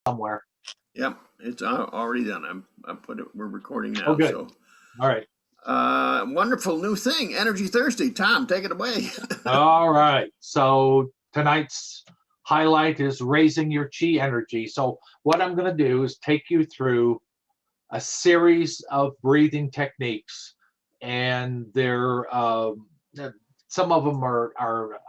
somewhere. Yep, it's already done. I put it. We're recording now. Oh, good. So, all right. Wonderful new thing, Energy Thursday. Tom, take it away. All right. So tonight's highlight is raising your chi energy. So what I'm going to do is take you through a series of breathing techniques, and they're some of them are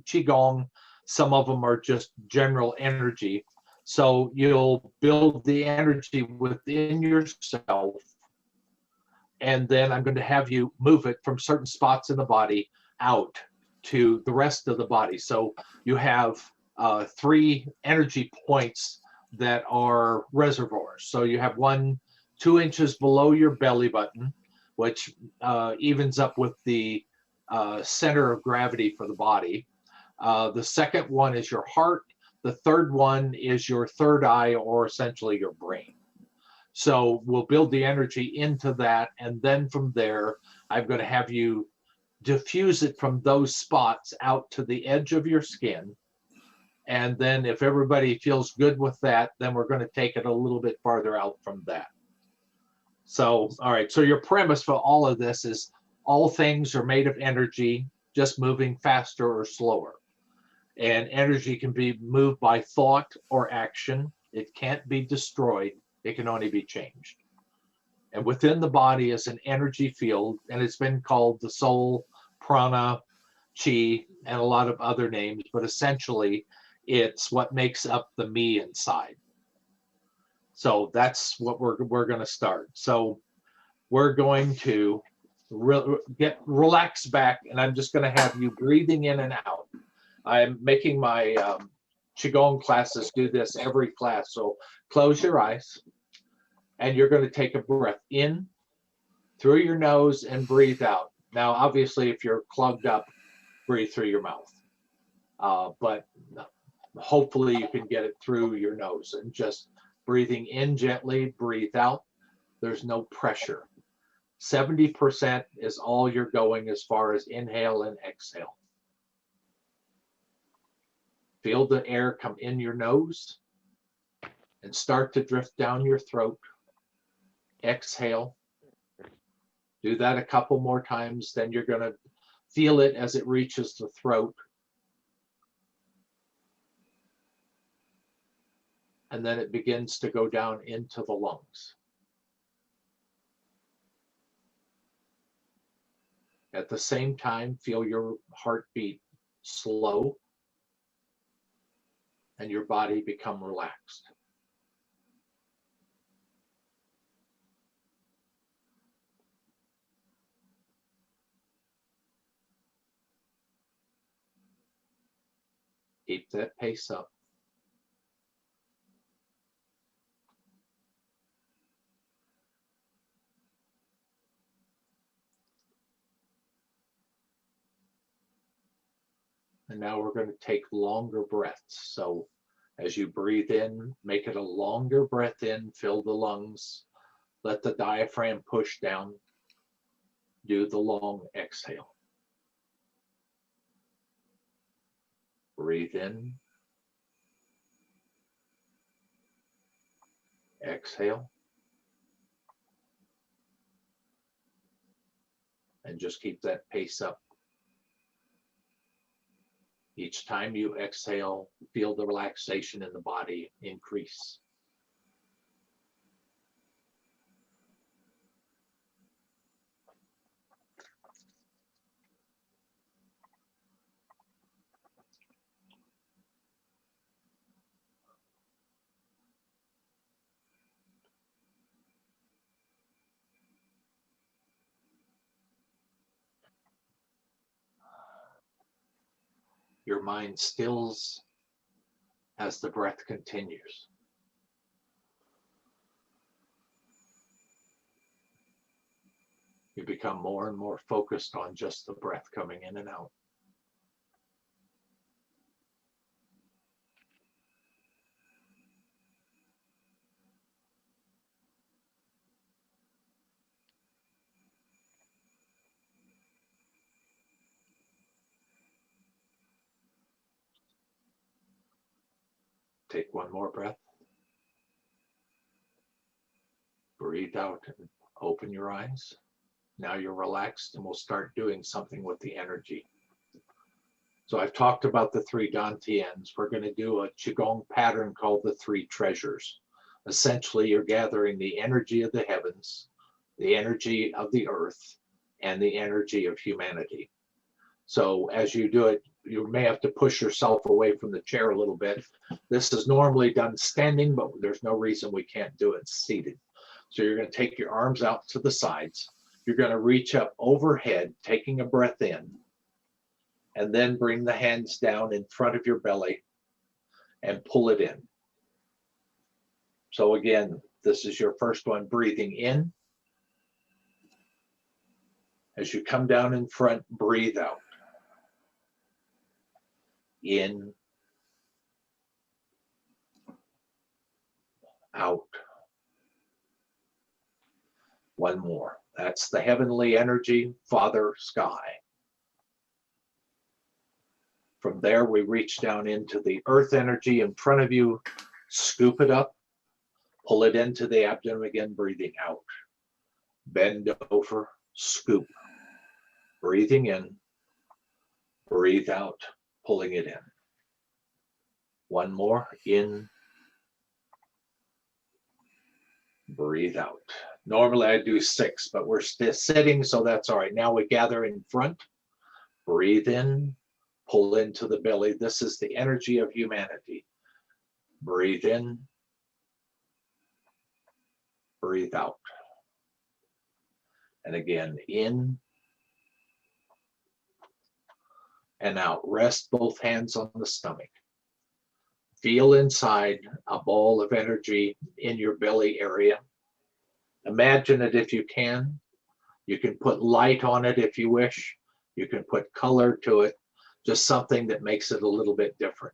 Qigong, some of them are just general energy. So you'll build the energy within yourself, and then I'm going to have you move it from certain spots in the body out to the rest of the body. So you have 3 energy points that are reservoirs. So you have one 2 inches below your belly button, which evens up with the center of gravity for the body. The second one is your heart. The third one is your third eye, or essentially your brain. So we'll build the energy into that, and then from there, I'm going to have you diffuse it from those spots out to the edge of your skin. And then if everybody feels good with that, then we're going to take it a little bit farther out from that. So, all right, so your premise for all of this is all things are made of energy, just moving faster or slower. And energy can be moved by thought or action. It can't be destroyed. It can only be changed. And within the body is an energy field, and it's been called the soul, prana, chi, and a lot of other names, but essentially it's what makes up the me inside. So that's what we're going to start. So we're going to get relaxed back, and I'm just going to have you breathing in and out. I'm making my Qigong classes do this every class. So close your eyes, and you're going to take a breath in through your nose and breathe out. Now, obviously, if you're plugged up, breathe through your mouth. But hopefully you can get it through your nose, and just breathing in gently, breathe out. There's no pressure. 70% is all you're going as far as inhale and exhale. Feel the air come in your nose and start to drift down your throat. Exhale. Do that a couple more times, then you're going to feel it as it reaches the throat. And then it begins to go down into the lungs. At the same time, feel your heartbeat slow and your body become relaxed. Keep that pace up. And now we're going to take longer breaths. So as you breathe in, make it a longer breath in, fill the lungs, let the diaphragm push down. Do the long exhale. Breathe in. Exhale. And just keep that pace up. Each time you exhale, feel the relaxation in the body increase. Your mind stills as the breath continues. You become more and more focused on just the breath coming in and out. Take one more breath. Breathe out and open your eyes. Now you're relaxed, and we'll start doing something with the energy. So I've talked about the three Dantians. We're going to do a Qigong pattern called the three treasures. Essentially, you're gathering the energy of the heavens, the energy of the earth, and the energy of humanity. So as you do it, you may have to push yourself away from the chair a little bit. This is normally done standing, but there's no reason we can't do it seated. So you're going to take your arms out to the sides. You're going to reach up overhead, taking a breath in, and then bring the hands down in front of your belly and pull it in. So again, this is your first one, breathing in. As you come down in front, breathe out. In, out. One more. That's the heavenly energy, Father Sky. From there, we reach down into the earth energy in front of you, scoop it up, pull it into the abdomen again, breathing out. Bend over, scoop. Breathing in, breathe out, pulling it in. One more, in, breathe out. Normally I do 6, but we're still sitting, so that's all right. Now we gather in front, breathe in, pull into the belly. This is the energy of humanity. Breathe in, breathe out. And again, in and out. Rest both hands on the stomach. Feel inside a ball of energy in your belly area. Imagine it if you can. You can put light on it if you wish. You can put color to it, just something that makes it a little bit different.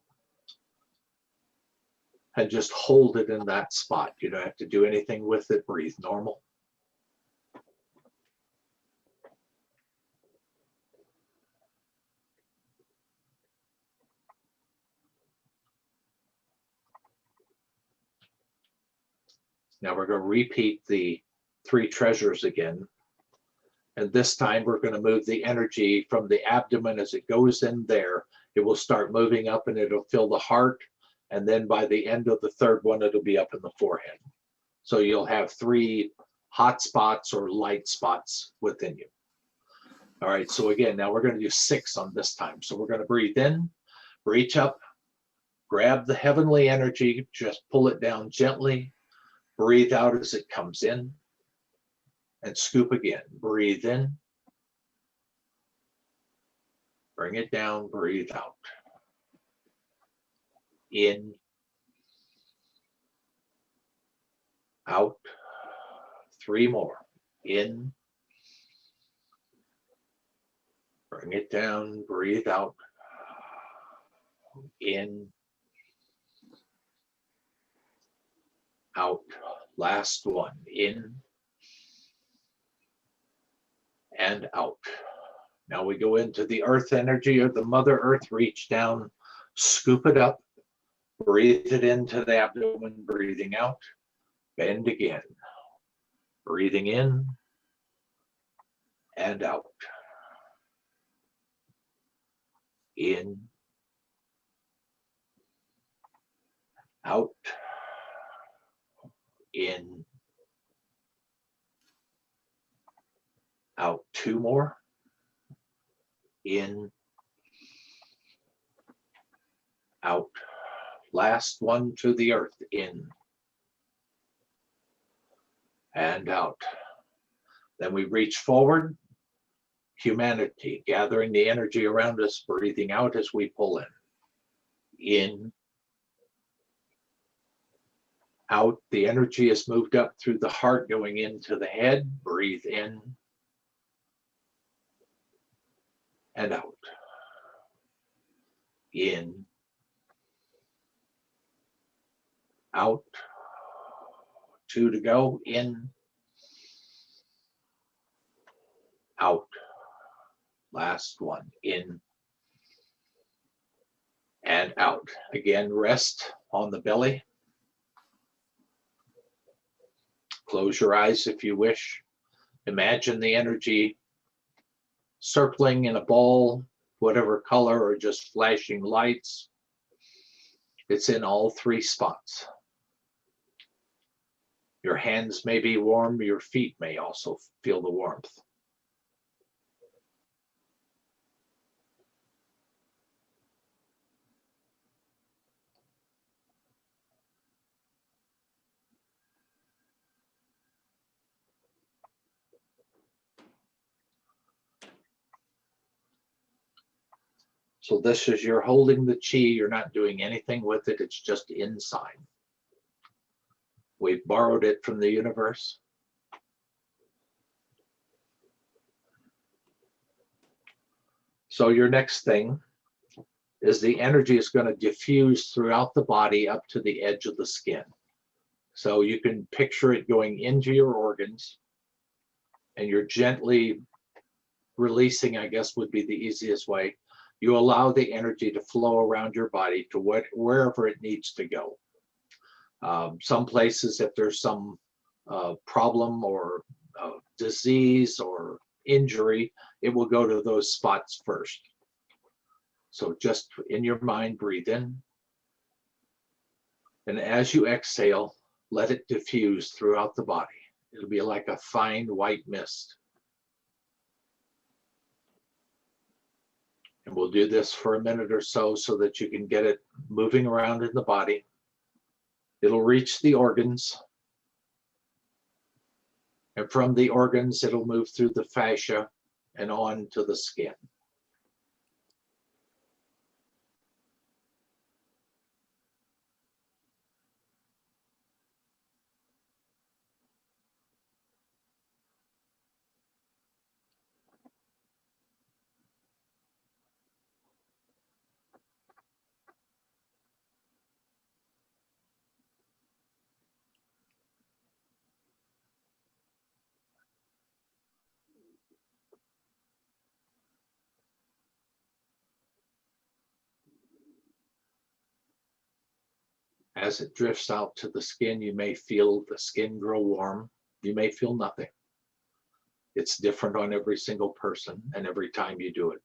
And just hold it in that spot. You don't have to do anything with it. Breathe normal. Now we're going to repeat the three treasures again. And this time we're going to move the energy from the abdomen as it goes in there. It will start moving up and it'll fill the heart. And then by the end of the third one, it'll be up in the forehead. So you'll have 3 hot spots or light spots within you. All right, so again, now we're going to do 6 on this time. So we're going to breathe in, reach up, grab the heavenly energy, just pull it down gently. Breathe out as it comes in and scoop again. Breathe in, bring it down, breathe out. In, out. 3 more. In, bring it down, breathe out. In, out. Last one. In and out. Now we go into the earth energy or the Mother Earth. Reach down, scoop it up, breathe it into the abdomen, breathing out. Bend again. Breathing in and out. In, out. In, out. 2 more. In, out. Last one to the earth. In and out. Then we reach forward. Humanity, gathering the energy around us, breathing out as we pull in. In, out. The energy is moved up through the heart, going into the head. Breathe in and out. In, out. 2 to go. In, out. Last one. In and out. Again, rest on the belly. Close your eyes if you wish. Imagine the energy circling in a ball, whatever color, or just flashing lights. It's in all three spots. Your hands may be warm, your feet may also feel the warmth. So this is, you're holding the chi, you're not doing anything with it, it's just inside. We've borrowed it from the universe. So your next thing is the energy is going to diffuse throughout the body up to the edge of the skin. So you can picture it going into your organs, and you're gently releasing, I guess would be the easiest way. You allow the energy to flow around your body to wherever it needs to go. Some places, if there's some problem or disease or injury, it will go to those spots first. So just in your mind, breathe in. And as you exhale, let it diffuse throughout the body. It'll be like a fine white mist. And we'll do this for a minute or so that you can get it moving around in the body. It'll reach the organs. And from the organs, it'll move through the fascia and on to the skin. As it drifts out to the skin, you may feel the skin grow warm. You may feel nothing. It's different on every single person and every time you do it.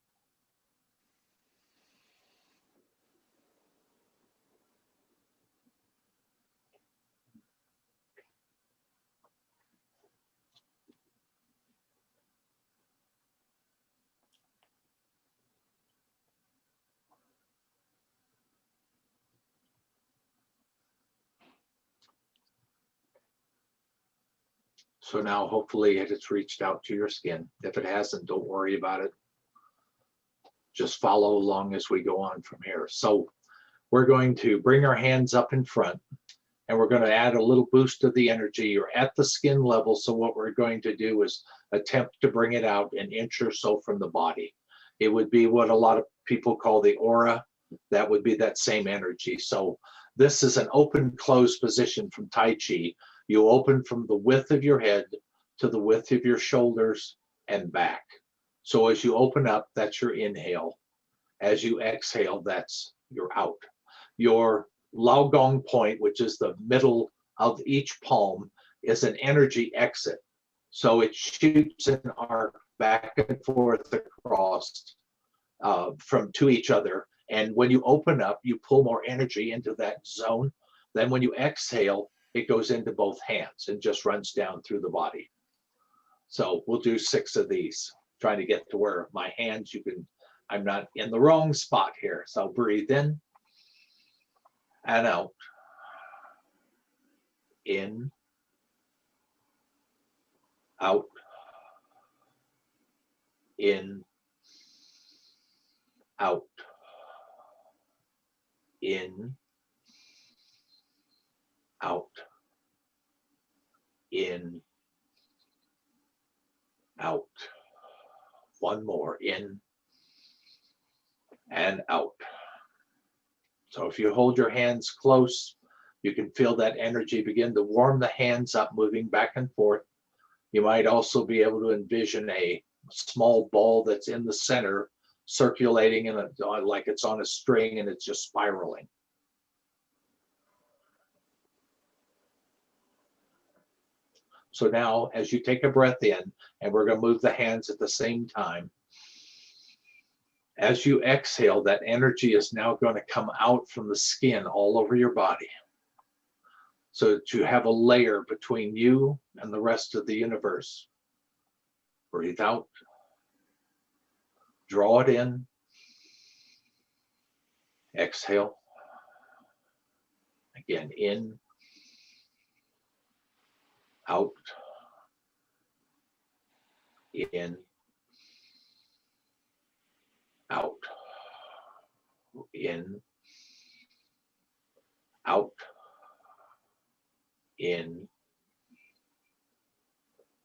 So now hopefully it has reached out to your skin. If it hasn't, don't worry about it. Just follow along as we go on from here. So we're going to bring our hands up in front, and we're going to add a little boost of the energy. You're at the skin level, so what we're going to do is attempt to bring it out an inch or so from the body. It would be what a lot of people call the aura. That would be that same energy. So this is an open closed position from Tai Chi. You open from the width of your head to the width of your shoulders and back. So as you open up, that's your inhale. As you exhale, that's your out. Your Lao Gong point, which is the middle of each palm, is an energy exit. So it shoots an arc back and forth across from to each other. And when you open up, you pull more energy into that zone. Then when you exhale, it goes into both hands and just runs down through the body. So we'll do 6 of these, trying to get to where my hands, I'm not in the wrong spot here. So breathe in and out. In, out, in, out, in, out, in, out. One more, in and out. So if you hold your hands close, you can feel that energy begin to warm the hands up, moving back and forth. You might also be able to envision a small ball that's in the center, circulating in like it's on a string and it's just spiraling. So now as you take a breath in, and we're going to move the hands at the same time, as you exhale, that energy is now going to come out from the skin all over your body, so that you have a layer between you and the rest of the universe. Breathe out. Draw it in. Exhale. Again, in. Out. In. Out. In. Out. In.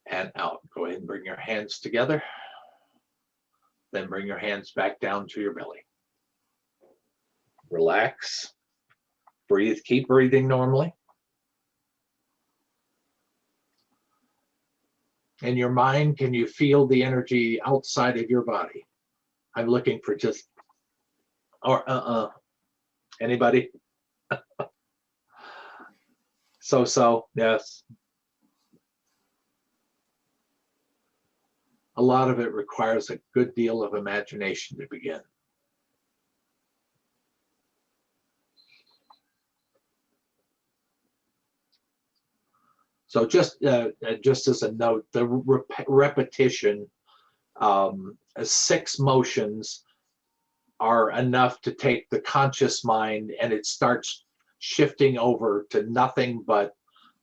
And out. Go ahead and bring your hands together. Then bring your hands back down to your belly. Relax. Breathe. Keep breathing normally. In your mind, can you feel the energy outside of your body? I'm looking for just, or anybody? So, yes. A lot of it requires a good deal of imagination to begin. So just as a note, the repetition, 6 motions are enough to take the conscious mind, and it starts shifting over to nothing but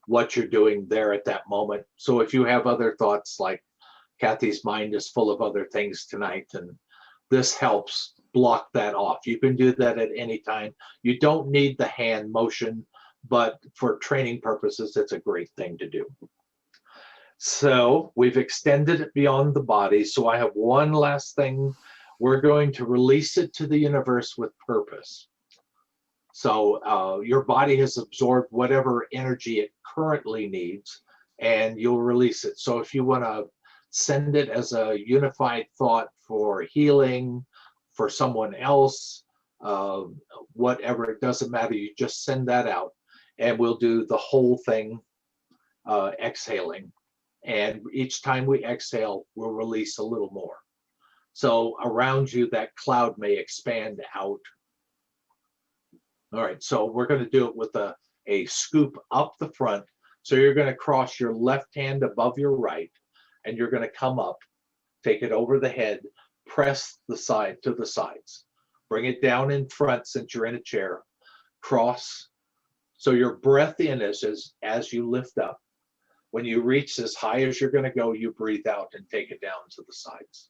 what you're doing there at that moment. So if you have other thoughts, like Kathy's mind is full of other things tonight, and this helps block that off. You can do that at any time. You don't need the hand motion, but for training purposes, it's a great thing to do. So we've extended it beyond the body. So I have one last thing. We're going to release it to the universe with purpose. So your body has absorbed whatever energy it currently needs, and you'll release it. So if you want to send it as a unified thought for healing, for someone else, whatever, it doesn't matter. You just send that out, and we'll do the whole thing exhaling. And each time we exhale, we'll release a little more. So around you, that cloud may expand out. All right, so we're going to do it with a scoop up the front. So you're going to cross your left hand above your right, and you're going to come up, take it over the head, press the side to the sides. Bring it down in front since you're in a chair. Cross. So your breath in is as you lift up. When you reach as high as you're going to go, you breathe out and take it down to the sides.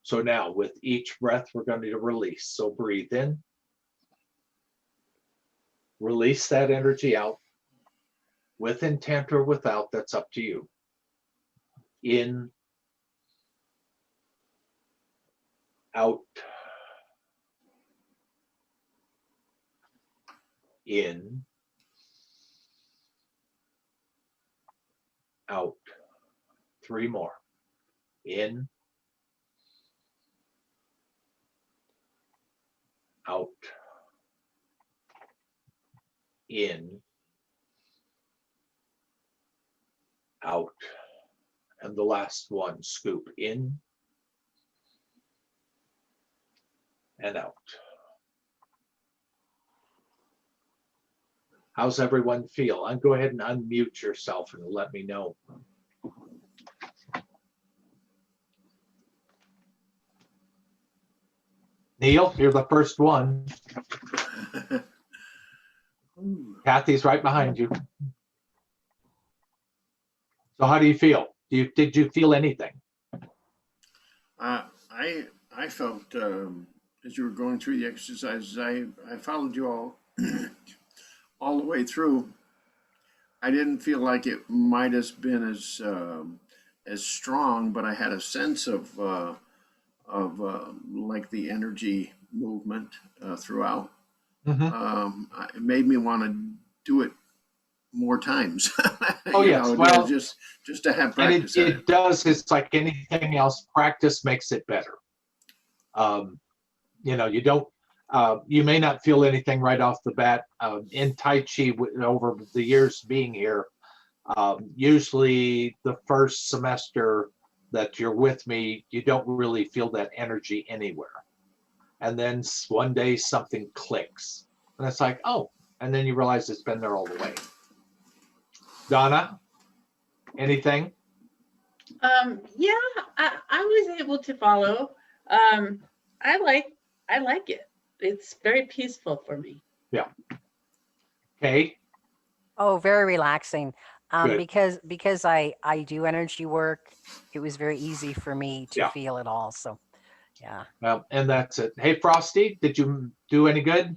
So now with each breath, we're going to release. So breathe in. Release that energy out. With intent or without, that's up to you. In. Out. In. Out. 3 more. In. Out. In. Out. And the last one, scoop in and out. How's everyone feel? And go ahead and unmute yourself and let me know. Neil, you're the first one. Kathy's right behind you. So how do you feel? Did you feel anything? I felt as you were going through the exercises, I followed you all the way through. I didn't feel like it might have been as strong, but I had a sense of like the energy movement throughout. It made me want to do it more times. Oh yes, well, just to have practice. And it does. It's like anything else. Practice makes it better. You don't. You may not feel anything right off the bat. In Tai Chi, over the years being here, Usually the first semester that you're with me, you don't really feel that energy anywhere. And then one day something clicks. And it's like, oh, and then you realize it's been there all the way. Donna, anything? Yeah, I was able to follow. I like it. It's very peaceful for me. Yeah. Okay. Oh, very relaxing. Good. Because I do energy work, it was very easy for me to Yeah. feel it all. So yeah. Well, and that's it. Hey, Frosty, did you do any good?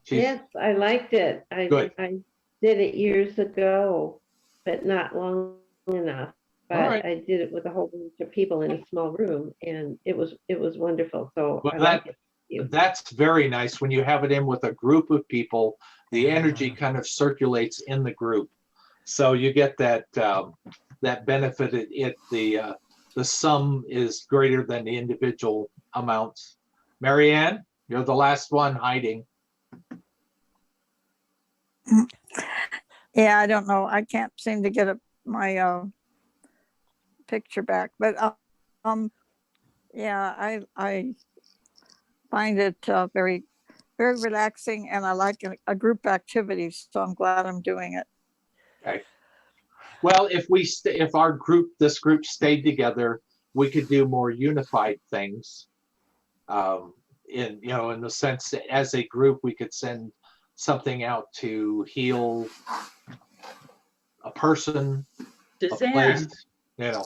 She's Yes, I liked it. Good. I did it years ago, but not long enough. But All right. I did it with a whole bunch of people in a small room, and it was wonderful. So Well, I like it. that's very nice when you have it in with a group of people. The energy kind of circulates in the group, so you get that that benefit. The sum is greater than the individual amounts. Marianne, you're the last one hiding. Yeah, I don't know. I can't seem to get my picture back, but yeah, I find it very very relaxing, and I like a group activity. So I'm glad I'm doing it. Okay. Well, if this group stayed together, we could do more unified things. In the sense that as a group, we could send something out to heal a person, a place.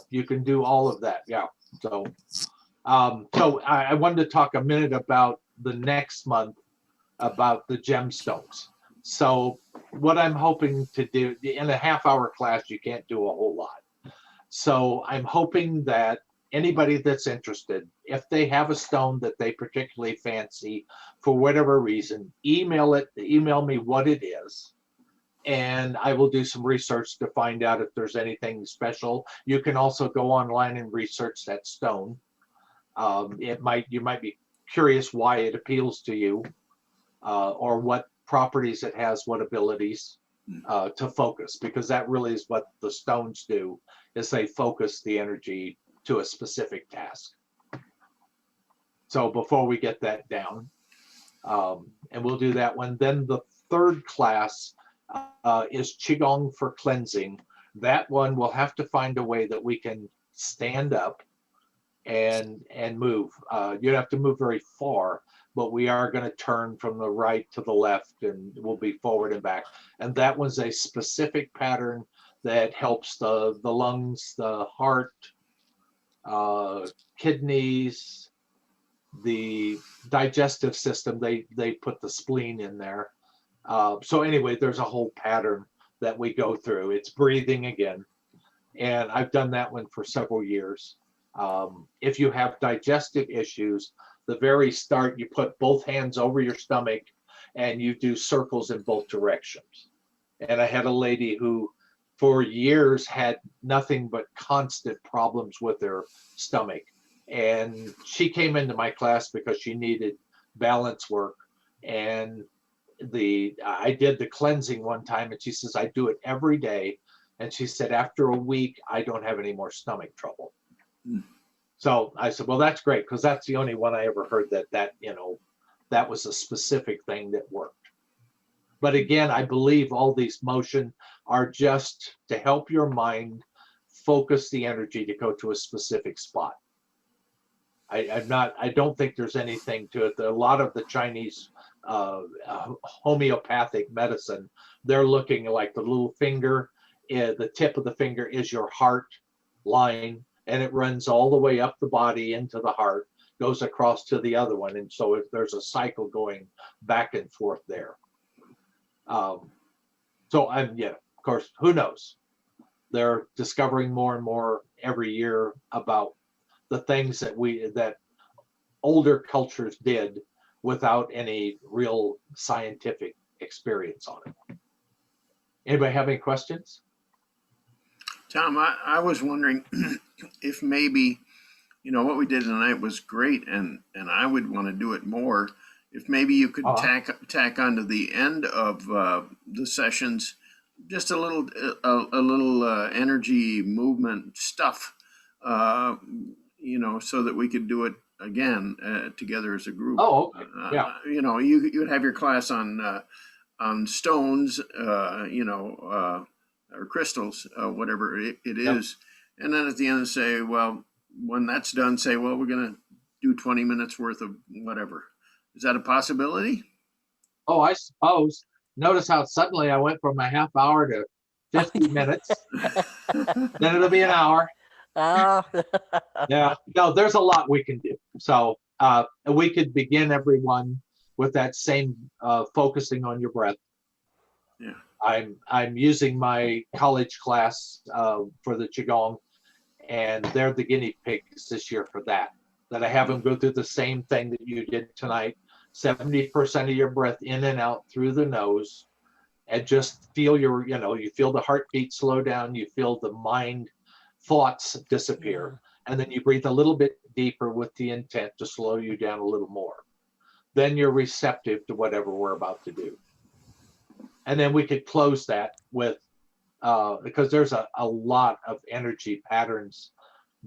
You can do all of that. Yeah. So I wanted to talk a minute about the next month about the gemstones. So what I'm hoping to do in a half-hour class, you can't do a whole lot. So I'm hoping that anybody that's interested, if they have a stone that they particularly fancy for whatever reason, email me what it is, and I will do some research to find out if there's anything special. You can also go online and research that stone. You might be curious why it appeals to you, or what properties it has, what abilities to focus, because that really is what the stones do, is they focus the energy to a specific task. So before we get that down, and we'll do that one. Then the third class is Qigong for cleansing. That one we'll have to find a way that we can stand up and move. You don't have to move very far, but we are going to turn from the right to the left, and we'll be forward and back. And that one's a specific pattern that helps the lungs, the heart, kidneys, the digestive system. They put the spleen in there. So anyway, there's a whole pattern that we go through. It's breathing again, and I've done that one for several years. If you have digestive issues, the very start, you put both hands over your stomach and you do circles in both directions. And I had a lady who for years had nothing but constant problems with her stomach. And she came into my class because she needed balance work. And I did the cleansing one time, and she says, I do it every day. And she said, after a week, I don't have any more stomach trouble. So I said, well, that's great, because that's the only one I ever heard that was a specific thing that worked. But again, I believe all these motion are just to help your mind focus the energy to go to a specific spot. I don't think there's anything to it. A lot of the Chinese homeopathic medicine, they're looking like the little finger, the tip of the finger is your heart line, and it runs all the way up the body into the heart, goes across to the other one. And so if there's a cycle going back and forth there. Of course, who knows? They're discovering more and more every year about the things that older cultures did without any real scientific experience on it. Anybody have any questions? Tom, I was wondering if maybe, what we did tonight was great, and I would want to do it more. If maybe you could tack onto the end of the sessions just a little energy movement stuff, so that we could do it again together as a group. Oh, okay. Yeah. You'd have your class on stones, or crystals, whatever it is, and then at the end say, well, when that's done, say, well, we're gonna do 20 minutes worth of whatever. Is that a possibility? Oh, I suppose. Notice how suddenly I went from a half hour to 50 minutes. Then it'll be an hour. Oh, Yeah. No, there's a lot we can do. So we could begin everyone with that same focusing on your breath. Yeah. I'm using my college class for the Qigong, and they're the guinea pigs this year for that. That I have them go through the same thing that you did tonight. 70% of your breath in and out through the nose, and just feel you feel the heartbeat slow down, you feel the mind thoughts disappear, and then you breathe a little bit deeper with the intent to slow you down a little more. Then you're receptive to whatever we're about to do. And then we could close that with, because there's a lot of energy patterns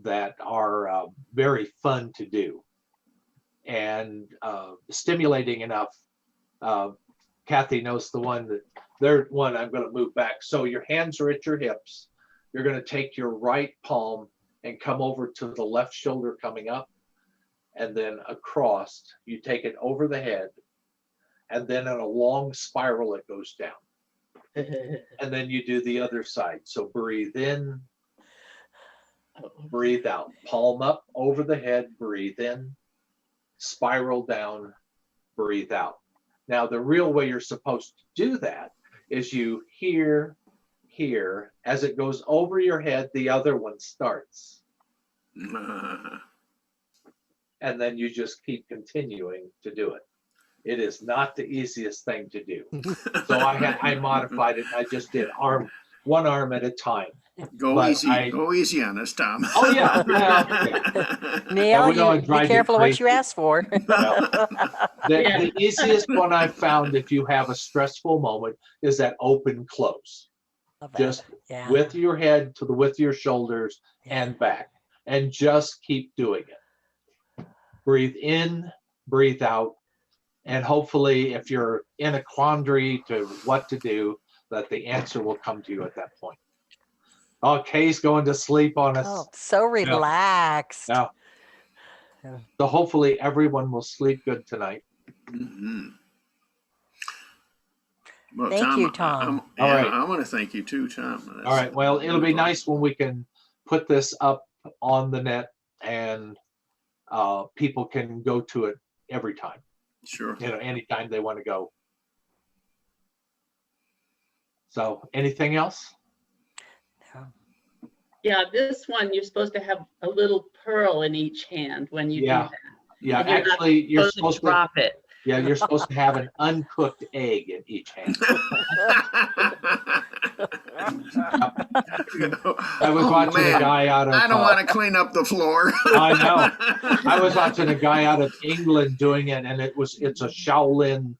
that are very fun to do and stimulating enough. Kathy knows the one I'm going to move back. So your hands are at your hips. You're going to take your right palm and come over to the left shoulder coming up, and then across. You take it over the head, and then in a long spiral it goes down. And then you do the other side. So breathe in, breathe out. Palm up over the head, breathe in, spiral down, breathe out. Now, the real way you're supposed to do that is you here, as it goes over your head, the other one starts. And then you just keep continuing to do it. It is not the easiest thing to do. So I modified it. I just did one arm at a time. Go easy on us, Tom. Oh yeah. Neil, you be careful of what you ask for. The easiest one I've found, if you have a stressful moment, is that open close. Just with your head to the width of your shoulders and back, and just keep doing it. Breathe in, breathe out, and hopefully, if you're in a quandary to what to do, that the answer will come to you at that point. Oh, Kay's going to sleep on us. Oh, so relaxed. Yeah. So hopefully everyone will sleep good tonight. Mm-hmm. Well, Thank you, Tom. All right. I want to thank you too, Tom. All right. Well, it'll be nice when we can put this up on the net and people can go to it every time. Sure. Anytime they want to go. So anything else? Yeah, this one, you're supposed to have a little pearl in each hand when you do that. Yeah, And actually, you're supposed to drop it. Yeah, you're supposed to have an uncooked egg in each hand. I was watching a guy out of. I don't want to clean up the floor. I know. I was watching a guy out of England doing it, and it's a Shaolin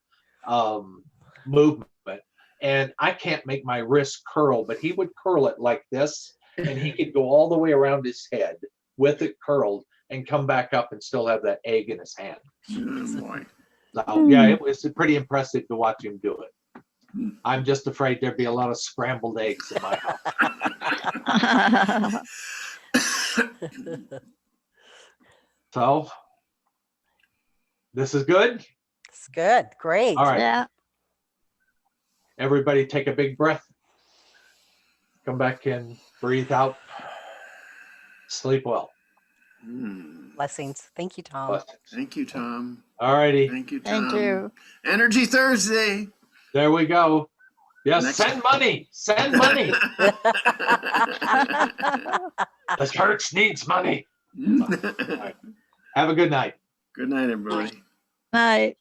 movement, and I can't make my wrist curl, but he would curl it like this, and he could go all the way around his head with it curled and come back up and still have that egg in his hand. Oh, boy. So, yeah, it was pretty impressive to watch him do it. I'm just afraid there'd be a lot of scrambled eggs in my house. So, this is good? It's good. Great. All right. Yeah. Everybody take a big breath. Come back in, breathe out, sleep well. Blessings. Thank you, Tom. Blessings. Thank you, Tom. All righty. Thank you, Tom. Thank you. Energy Thursday. There we go. Yes, Next- send money. Send money. The church needs money. Have a good night. Good night, everybody. Night.